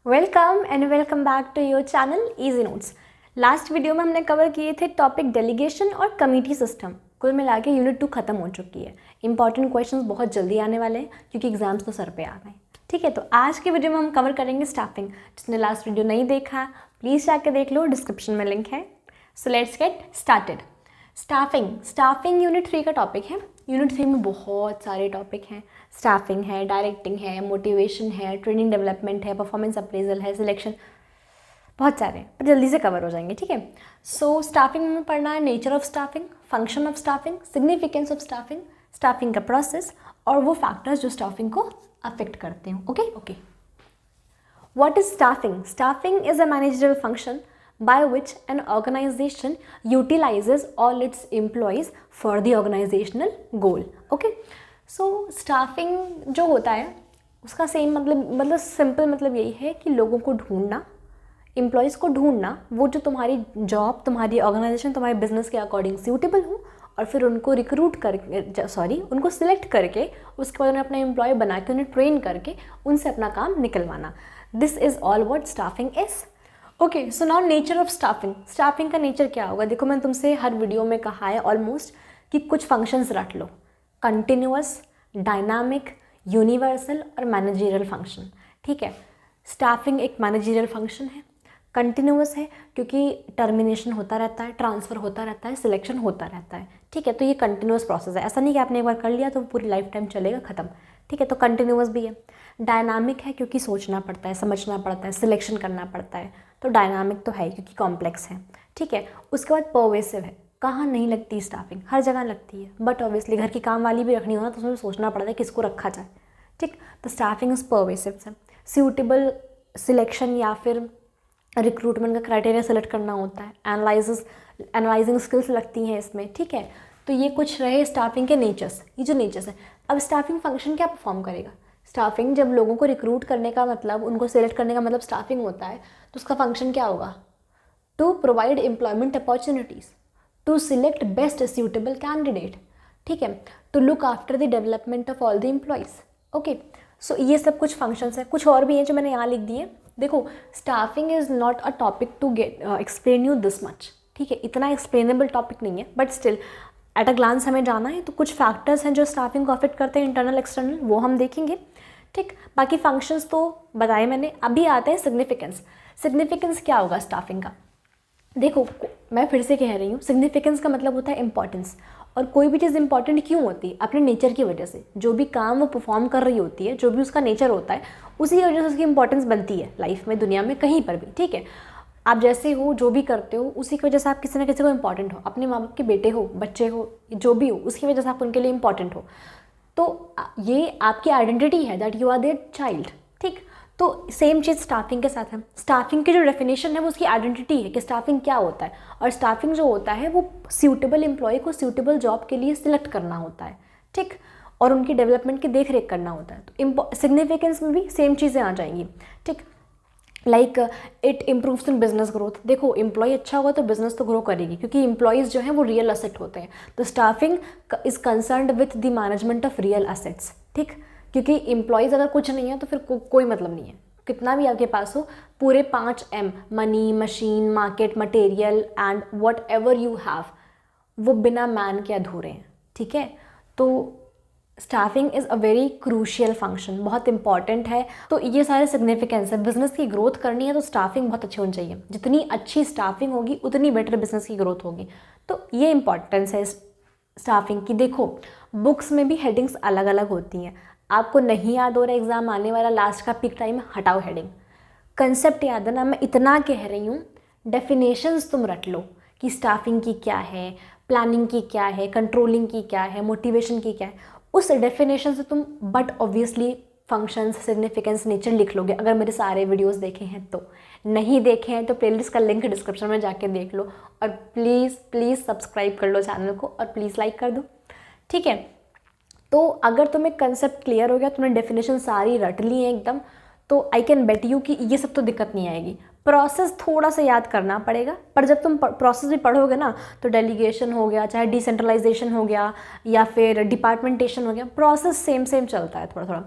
Welcome and welcome back to your channel easy notes. Last video में हमने cover किए थे टॉपिक डेलीगेशन और कमिटी सिस्टम। कुल मिला के यूनिट 2 खत्म हो चुकी है। इंपॉर्टेंट क्वेश्चंस बहुत जल्दी आने वाले हैं क्योंकि एग्जाम्स तो सर पे आ गए। ठीक है, तो आज के वीडियो में हम कवर करेंगे स्टाफिंग। जिसने लास्ट वीडियो नहीं देखा प्लीज़ जाके देख लो, डिस्क्रिप्शन में लिंक है। So let's get started. Staffing unit 3 का टॉपिक है। यूनिट 3 में बहुत सारे टॉपिक हैं। स्टाफिंग है, डायरेक्टिंग है, मोटिवेशन है, ट्रेनिंग डेवलपमेंट है, परफॉर्मेंस अप्रेजल है, सिलेक्शन, बहुत सारे पर जल्दी से कवर हो जाएंगे। ठीक है, सो स्टाफिंग में पढ़ना है nature of staffing, function of staffing, significance of staffing, staffing का प्रोसेस और वो फैक्टर्स जो स्टाफिंग को अफेक्ट करते हैं। Okay, what is staffing? Staffing is a managerial function by which an organization utilizes all its employees for the organizational goal. Okay, so staffing जो होता है उसका सेम मतलब सिंपल मतलब यही है कि लोगों को ढूंढना, एम्प्लॉयज़ को ढूंढना, वो जो तुम्हारी जॉब, तुम्हारी ऑर्गेनाइजेशन, तुम्हारे बिजनेस के अकॉर्डिंग सूटेबल हो और फिर उनको रिक्रूट करके उनको सिलेक्ट करके उसके बाद उन्हें अपना एम्प्लॉय बना के उन्हें ट्रेन करके उनसे अपना काम निकलवाना। This is all what staffing is. Okay, so now nature of staffing. Staffing का नेचर क्या होगा? देखो, मैंने तुमसे हर वीडियो में कहा है ऑलमोस्ट कि कुछ फंक्शंस रट लो: कंटिन्यूअस, डायनामिक, यूनिवर्सल और मैनेजरियल फंक्शन। ठीक है, स्टाफिंग एक मैनेजरियल फंक्शन है। कंटिन्यूअस है क्योंकि टर्मिनेशन होता रहता है, ट्रांसफ़र होता रहता है, सिलेक्शन होता रहता है। ठीक है, तो ये कंटिन्यूअस प्रोसेस है। ऐसा नहीं कि आपने एक बार कर लिया तो पूरी लाइफ टाइम चलेगा, ख़त्म। ठीक है, तो कंटिन्यूअस भी है। डायनामिक है क्योंकि सोचना पड़ता है, समझना पड़ता है, सिलेक्शन करना पड़ता है, तो डायनामिक तो है क्योंकि कॉम्प्लेक्स है। ठीक है, उसके बाद पर्वेसिव है। कहाँ नहीं लगती स्टाफिंग? हर जगह लगती है, बट ऑब्वियसली घर की काम वाली भी रखनी हो ना तो उसमें सोचना पड़ता है किसको रखा जाए। ठीक, तो स्टाफिंग इज पर्वेसिव से। सूटेबल सिलेक्शन या फिर रिक्रूटमेंट का क्राइटेरिया सेलेक्ट करना होता है। एनालाइजिंग स्किल्स लगती हैं इसमें। ठीक है, तो ये कुछ रहे स्टाफिंग के नेचर्स। ये जो नेचर्स है, अब स्टाफिंग फंक्शन क्या परफॉर्म करेगा? स्टाफिंग जब लोगों को रिक्रूट करने का मतलब, उनको सेलेक्ट करने का मतलब स्टाफिंग होता है, तो उसका फंक्शन क्या होगा? To provide employment opportunities, to select best suitable candidate. ठीक है, to look after the development of all the employees. Okay, so ये सब कुछ फंक्शंस हैं। कुछ और भी हैं जो मैंने यहाँ लिख दिए। देखो, staffing is not a topic to get explain you this much. ठीक है, इतना एक्सप्लेनेबल टॉपिक नहीं है, but still at a glance हमें जाना है तो कुछ फैक्टर्स हैं जो स्टाफिंग को अफेक्ट करते हैं, इंटरनल एक्सटर्नल, वो हम देखेंगे। ठीक, बाकी फंक्शंस तो बताए मैंने। अभी आते हैं सिग्निफिकेंस। सिग्निफिकेंस क्या होगा स्टाफिंग का? देखो, मैं फिर से कह रही हूँ, सिग्निफिकेंस का मतलब होता है इंपॉर्टेंस। और कोई भी चीज़ इंपॉर्टेंट क्यों होती है? अपने नेचर की वजह से। जो भी काम वो परफॉर्म कर रही होती है, जो भी उसका नेचर होता है, उसी की वजह से उसकी इंपॉर्टेंस बनती है लाइफ में, दुनिया में, कहीं पर भी। ठीक है, आप जैसे हो, जो भी करते हो, उसी की वजह से आप किसी ना किसी को इंपॉर्टेंट हो। अपने माँ बाप के बेटे हो, बच्चे हो, जो भी हो, उसकी वजह से आप उनके लिए इंपॉर्टेंट हो। तो ये आपकी आइडेंटिटी है, that you are their child. ठीक, तो सेम चीज़ स्टाफिंग के साथ है। स्टाफिंग की जो डेफिनेशन है वो उसकी आइडेंटिटी है कि स्टाफिंग क्या होता है। और स्टाफिंग जो होता है वो सूटेबल एम्प्लॉय को सूटेबल जॉब के लिए सिलेक्ट करना होता है। ठीक, और उनकी डेवलपमेंट की देख रेख करना होता है। तो सिग्निफिकेंस में भी सेम चीज़ें आ जाएंगी। ठीक, like it improves in business growth. देखो, एम्प्लॉय अच्छा होगा तो बिजनेस तो ग्रो करेगी, क्योंकि एम्प्लॉयज़ जो हैं वो रियल एसेट होते हैं। तो staffing is concerned with the management of real assets. ठीक, क्योंकि एम्प्लॉयज़ अगर कुछ नहीं है तो फिर कोई मतलब नहीं है। कितना भी आपके पास हो, पूरे 5M money, machine, market, material and what ever you have, वो बिना मैन के अधूरे हैं। ठीक है, तो staffing is a very crucial function, बहुत इंपॉर्टेंट है। तो ये सारे सिग्निफिकेंस है। बिजनेस की ग्रोथ करनी है तो स्टाफिंग बहुत अच्छी होनी चाहिए। जितनी अच्छी स्टाफिंग होगी उतनी बेटर बिजनेस की ग्रोथ होगी। तो ये इंपॉर्टेंस है स्टाफिंग की। देखो, बुक्स में भी हेडिंग्स अलग अलग होती हैं। आपको नहीं याद हो रहा एग्ज़ाम आने वाला, लास्ट का पीक टाइम, हटाओ हेडिंग। कंसेप्ट याद है ना, मैं इतना कह रही हूँ। डेफिनेशंस तुम रट लो कि स्टाफिंग की क्या है, प्लानिंग की क्या है, कंट्रोलिंग की क्या है, मोटिवेशन की क्या है। उस डेफिनेशन से तुम but obviously functions, significance, nature लिख लोगे अगर मेरे सारे वीडियोस देखे हैं तो। नहीं देखे हैं तो प्लेलिस्ट का लिंक डिस्क्रिप्शन में जाके देख लो। और प्लीज़ सब्सक्राइब कर लो चैनल को और प्लीज़ लाइक कर दो। ठीक है, तो अगर तुम्हें कंसेप्ट क्लियर हो गया, तुमने डेफिनेशन सारी रट ली है एकदम, तो आई कैन बेट यू कि ये सब तो दिक्कत नहीं आएगी। प्रोसेस थोड़ा सा याद करना पड़ेगा, पर जब तुम प्रोसेस भी पढ़ोगे ना तो डेलीगेशन हो गया, चाहे डिसेंट्रलाइजेशन हो गया या फिर डिपार्टमेंटेशन हो गया, प्रोसेस सेम चलता है थोड़ा थोड़ा।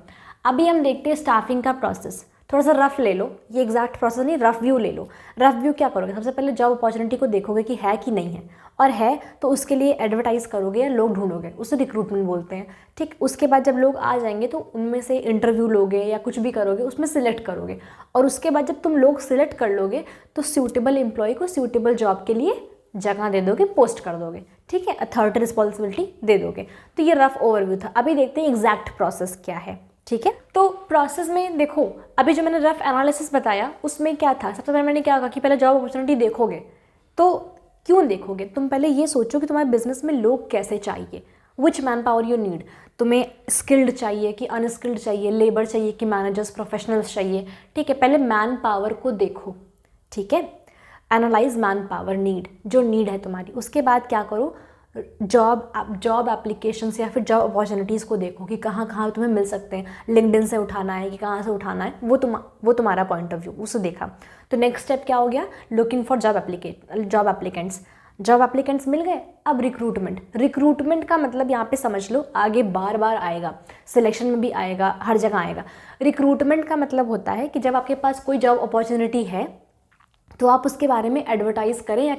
अभी हम देखते हैं स्टाफिंग का प्रोसेस। थोड़ा सा रफ ले लो, ये एग्जैक्ट प्रोसेस नहीं, रफ व्यू ले लो। रफ व्यू क्या करोगे, सबसे पहले जॉब अपॉर्चुनिटी को देखोगे कि है कि नहीं है, और है तो उसके लिए एडवर्टाइज़ करोगे या लोग ढूंढोगे, उसे रिक्रूटमेंट बोलते हैं। ठीक, उसके बाद जब लोग आ जाएंगे तो उनमें से इंटरव्यू लोगे या कुछ भी करोगे, उसमें सिलेक्ट करोगे, और उसके बाद जब तुम लोग सिलेक्ट कर लोगे तो सूटेबल एम्प्लॉय को सूटेबल जॉब के लिए जगह दे दोगे, पोस्ट कर दोगे। ठीक है, अथॉरिटी रिस्पॉन्सिबिलिटी दे दोगे। तो ये रफ ओवरव्यू था। अभी देखते हैं एग्जैक्ट प्रोसेस क्या है। ठीक है, तो प्रोसेस में देखो, अभी जो मैंने रफ एनालिसिस बताया उसमें क्या था, सबसे पहले मैंने क्या कहा कि पहले जॉब अपॉर्चुनिटी देखोगे। तो क्यों देखोगे, तुम पहले ये सोचो कि तुम्हारे बिजनेस में लोग कैसे चाहिए, विच मैन पावर यू नीड। तुम्हें स्किल्ड चाहिए कि अनस्किल्ड चाहिए, लेबर चाहिए कि मैनेजर्स प्रोफेशनल्स चाहिए। ठीक है, पहले मैन पावर को देखो। ठीक है, एनालाइज मैन पावर नीड, जो नीड है तुम्हारी। उसके बाद क्या करो, जॉब एप्लीकेशंस या फिर जॉब अपॉर्चुनिटीज़ को देखो कि कहाँ कहाँ तुम्हें मिल सकते हैं। लिंक्डइन से उठाना है कि कहाँ से उठाना है, वो तुम्हारा पॉइंट ऑफ व्यू, उसे देखा। तो नेक्स्ट स्टेप क्या हो गया, looking for job applicants. Job applicants मिल गए, अब रिक्रूटमेंट का मतलब यहाँ पे समझ लो, आगे बार बार आएगा, सिलेक्शन में भी आएगा, हर जगह आएगा। रिक्रूटमेंट का मतलब होता है कि जब आपके पास कोई जॉब अपॉर्चुनिटी है तो आप उसके बारे में एडवर्टाइज़ करें या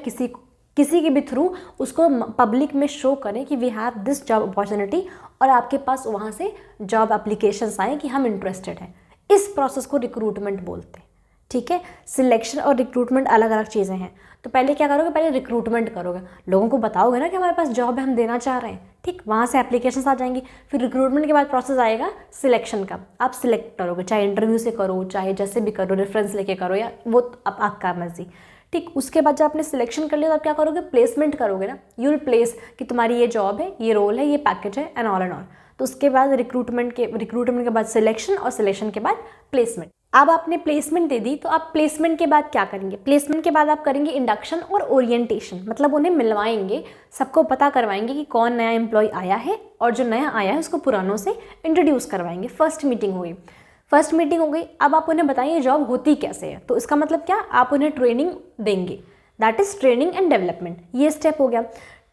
किसी के भी थ्रू उसको पब्लिक में शो करें कि we have this job opportunity, और आपके पास वहाँ से जॉब एप्लीकेशंस आए कि हम इंटरेस्टेड हैं। इस प्रोसेस को रिक्रूटमेंट बोलते हैं। ठीक है, सिलेक्शन और रिक्रूटमेंट अलग अलग चीज़ें हैं। तो पहले क्या करोगे, पहले रिक्रूटमेंट करोगे, लोगों को बताओगे ना कि हमारे पास जॉब है, हम देना चाह रहे हैं। ठीक, वहाँ से एप्लीकेशंस आ जाएंगी। फिर रिक्रूटमेंट के बाद प्रोसेस आएगा सिलेक्शन का, आप सिलेक्ट करोगे, चाहे इंटरव्यू से करो, चाहे जैसे भी करो, रेफरेंस लेके करो, या वो आपका मर्जी। ठीक, उसके बाद जब आपने सिलेक्शन कर लिया तो आप क्या करोगे, प्लेसमेंट करोगे ना, यू विल प्लेस कि तुम्हारी ये जॉब है, ये रोल है, ये पैकेज है, एंड ऑल। तो उसके बाद रिक्रूटमेंट के बाद सिलेक्शन, और सिलेक्शन के बाद प्लेसमेंट। अब आपने प्लेसमेंट दे दी, तो आप प्लेसमेंट के बाद क्या करेंगे, प्लेसमेंट के बाद आप करेंगे इंडक्शन और ओरिएंटेशन, मतलब उन्हें मिलवाएंगे, सबको पता करवाएंगे कि कौन नया एम्प्लॉय आया है, और जो नया आया है उसको पुरानों से इंट्रोड्यूस करवाएंगे। फर्स्ट मीटिंग हो गई। अब आप उन्हें बताइए जॉब होती कैसे है। तो इसका मतलब क्या, आप उन्हें ट्रेनिंग देंगे, that is training and development. ये स्टेप हो गया,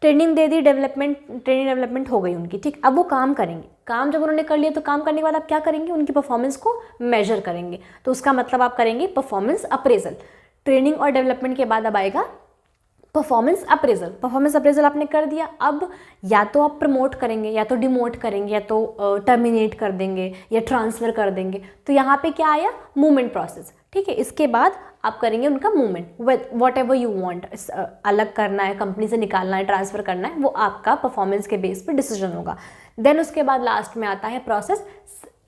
ट्रेनिंग दे दी, ट्रेनिंग डेवलपमेंट हो गई उनकी। ठीक, अब वो काम करेंगे। काम जब उन्होंने कर लिया तो काम करने के बाद आप क्या करेंगे, उनकी परफॉर्मेंस को मेजर करेंगे। तो उसका मतलब आप करेंगे परफॉर्मेंस अप्रेजल। ट्रेनिंग और डेवलपमेंट के बाद अब आएगा परफॉर्मेंस अप्रेजल आपने कर दिया। अब या तो आप प्रमोट करेंगे, या तो डिमोट करेंगे, या तो टर्मिनेट कर देंगे, या ट्रांसफ़र कर देंगे। तो यहाँ पे क्या आया, मूवमेंट प्रोसेस। ठीक है, इसके बाद आप करेंगे उनका movement, what ever you want, अलग करना है, कंपनी से निकालना है, ट्रांसफ़र करना है, वो आपका परफॉर्मेंस के बेस पर डिसीजन होगा। देन उसके बाद लास्ट में आता है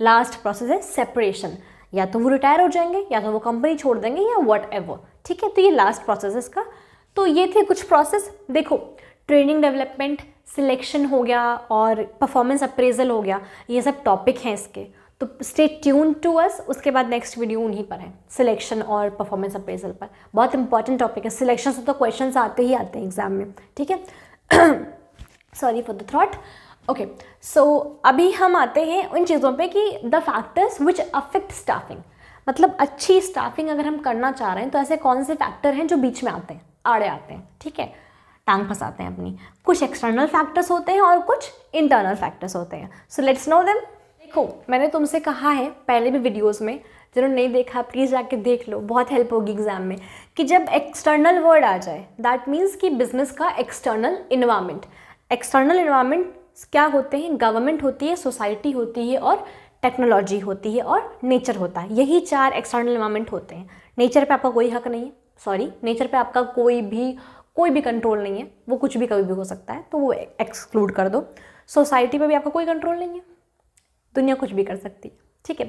लास्ट प्रोसेस है सेपरेशन। या तो वो रिटायर हो जाएंगे, या तो वो कंपनी छोड़ देंगे, या वॉट एवर। ठीक है, तो ये लास्ट प्रोसेस है इसका। तो ये थे कुछ प्रोसेस। देखो, ट्रेनिंग, डेवलपमेंट, सिलेक्शन हो गया, और परफॉर्मेंस अप्रेजल हो गया, ये सब टॉपिक हैं इसके। तो स्टे ट्यून टू अस। उसके बाद नेक्स्ट वीडियो उन्हीं पर है, सिलेक्शन और परफॉर्मेंस अप्रेजल पर। बहुत इंपॉर्टेंट टॉपिक है, सिलेक्शन से तो क्वेश्चंस आते ही आते हैं एग्जाम में। ठीक है, sorry for the throat. Okay, so अभी हम आते हैं उन चीज़ों पे कि the factors which affect staffing, मतलब अच्छी स्टाफिंग अगर हम करना चाह रहे हैं तो ऐसे कौन से फैक्टर हैं जो बीच में आते हैं, आड़े आते हैं। ठीक है, टांग फंसाते हैं अपनी। कुछ एक्सटर्नल फैक्टर्स होते हैं और कुछ इंटरनल फैक्टर्स होते हैं। So let's know them. देखो, मैंने तुमसे कहा है पहले भी वीडियोस में, जिन्होंने नहीं देखा प्लीज़ जाके देख लो, बहुत हेल्प होगी एग्जाम में, कि जब एक्सटर्नल वर्ड आ जाए दैट मीन्स कि बिजनेस का एक्सटर्नल इन्वायरमेंट। एक्सटर्नल इन्वायरमेंट क्या होते हैं, गवर्नमेंट होती है, सोसाइटी होती है, और टेक्नोलॉजी होती है, और नेचर होता है। यही 4 एक्सटर्नल इन्वायरमेंट होते हैं। नेचर पे आपका कोई हक नहीं है, नेचर पे आपका कोई भी कंट्रोल नहीं है, वो कुछ भी कभी भी हो सकता है, तो वो एक्सक्लूड कर दो। सोसाइटी पे भी आपका कोई कंट्रोल नहीं है, दुनिया कुछ भी कर सकती है। ठीक है,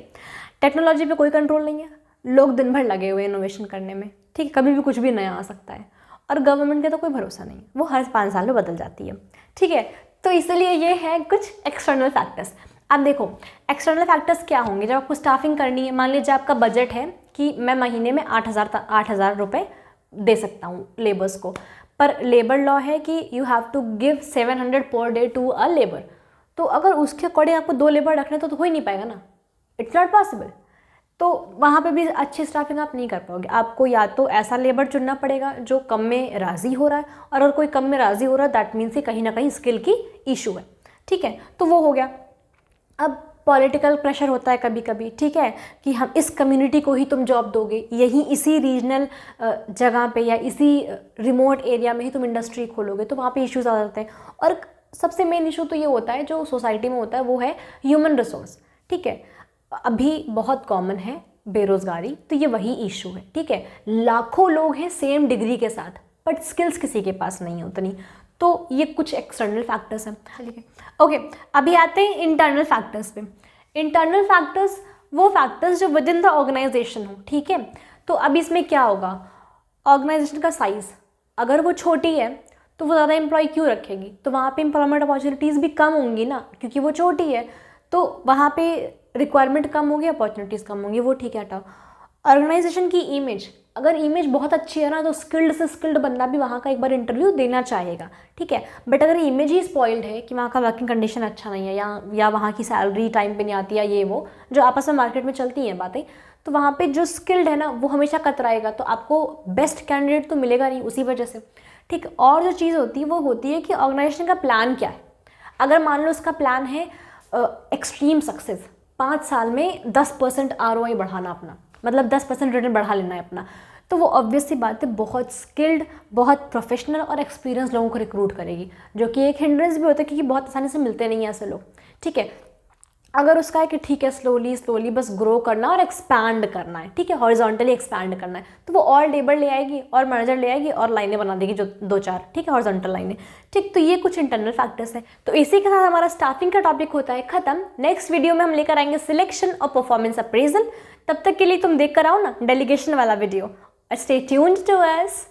टेक्नोलॉजी पे कोई कंट्रोल नहीं है, लोग दिन भर लगे हुए इनोवेशन करने में। ठीक है, कभी भी कुछ भी नया आ सकता है, और गवर्नमेंट का तो कोई भरोसा नहीं है, वो हर 5 साल में बदल जाती है। ठीक है, तो इसलिए ये है कुछ एक्सटर्नल फैक्टर्स। अब देखो, एक्सटर्नल फैक्टर्स क्या होंगे जब आपको स्टाफिंग करनी है। मान लीजिए आपका बजट है कि मैं महीने में 8,000 रुपये दे सकता हूँ लेबर्स को, पर लेबर लॉ है कि you have to give 700 per day to a labour. तो अगर उसके अकॉर्डिंग आपको 2 लेबर रखने तो हो ही नहीं पाएगा ना, इट्स नॉट पॉसिबल। तो वहाँ पे भी अच्छी स्टाफिंग आप नहीं कर पाओगे। आपको या तो ऐसा लेबर चुनना पड़ेगा जो कम में राज़ी हो रहा है, और अगर कोई कम में राज़ी हो रहा है दैट मीन्स कि कहीं ना कहीं स्किल की इशू है। ठीक है, तो वो हो गया। अब पॉलिटिकल प्रेशर होता है कभी कभी, ठीक है, कि हम इस कम्युनिटी को ही तुम जॉब दोगे, यही इसी रीजनल जगह पे या इसी रिमोट एरिया में ही तुम इंडस्ट्री खोलोगे, तो वहाँ पे इश्यूज आ जाते हैं। और सबसे मेन इशू तो ये होता है जो सोसाइटी में होता है, वो है ह्यूमन रिसोर्स, ठीक है। अभी बहुत कॉमन है बेरोज़गारी, तो ये वही इशू है, ठीक है। लाखों लोग हैं सेम डिग्री के साथ, बट स्किल्स किसी के पास नहीं है उतनी, तो ये कुछ एक्सटर्नल फैक्टर्स हैं, ठीक है। ओके, अभी आते हैं इंटरनल फैक्टर्स पे। इंटरनल फैक्टर्स वो फैक्टर्स जो विद इन द ऑर्गेनाइजेशन हो, ठीक है। तो अब इसमें क्या होगा, ऑर्गेनाइजेशन का साइज़ अगर वो छोटी है तो वो ज़्यादा एम्प्लॉय क्यों रखेगी, तो वहाँ पे एम्प्लॉयमेंट अपॉर्चुनिटीज़ भी कम होंगी ना, क्योंकि वो छोटी है, तो वहाँ पे रिक्वायरमेंट कम होगी, अपॉर्चुनिटीज़ कम होंगी, वो ठीक है, हटाओ। ऑर्गेनाइजेशन की इमेज, अगर इमेज बहुत अच्छी है ना, तो स्किल्ड से स्किल्ड बंदा भी वहाँ का एक बार इंटरव्यू देना चाहेगा, ठीक है। बट अगर इमेज ही स्पॉइल्ड है कि वहाँ का वर्किंग कंडीशन अच्छा नहीं है, या वहाँ की सैलरी टाइम पे नहीं आती, या ये वो जो आपस में मार्केट में चलती हैं बातें, तो वहाँ पे जो स्किल्ड है ना वो हमेशा कतराएगा, तो आपको बेस्ट कैंडिडेट तो मिलेगा नहीं उसी वजह से, ठीक। और जो चीज़ होती है वो होती है कि ऑर्गेनाइजेशन का प्लान क्या है। अगर मान लो उसका प्लान है एक्सट्रीम सक्सेस, 5 साल में 10% ROI बढ़ाना अपना, मतलब 10% रिटर्न बढ़ा लेना है अपना, तो वो ऑब्वियस सी बात है बहुत स्किल्ड, बहुत प्रोफेशनल और एक्सपीरियंस लोगों को रिक्रूट करेगी, जो कि एक हिंड्रेंस भी होता है क्योंकि बहुत आसानी से मिलते नहीं हैं ऐसे लोग, ठीक है। अगर उसका है कि ठीक है स्लोली बस ग्रो करना और एक्सपैंड करना है, ठीक है, हॉरिजॉन्टली एक्सपैंड करना है, तो वो और लेबर ले आएगी और मैनेजर ले आएगी और लाइनें बना देगी जो 2-4, ठीक है, हॉरिजॉन्टल लाइनें, ठीक। तो ये कुछ इंटरनल फैक्टर्स हैं। तो इसी के साथ हमारा स्टाफिंग का टॉपिक होता है खत्म। नेक्स्ट वीडियो में हम लेकर आएंगे सिलेक्शन और परफॉर्मेंस अप्रेजल। तब तक के लिए तुम देख कर आओ ना डेलीगेशन वाला video. Stay tuned to us.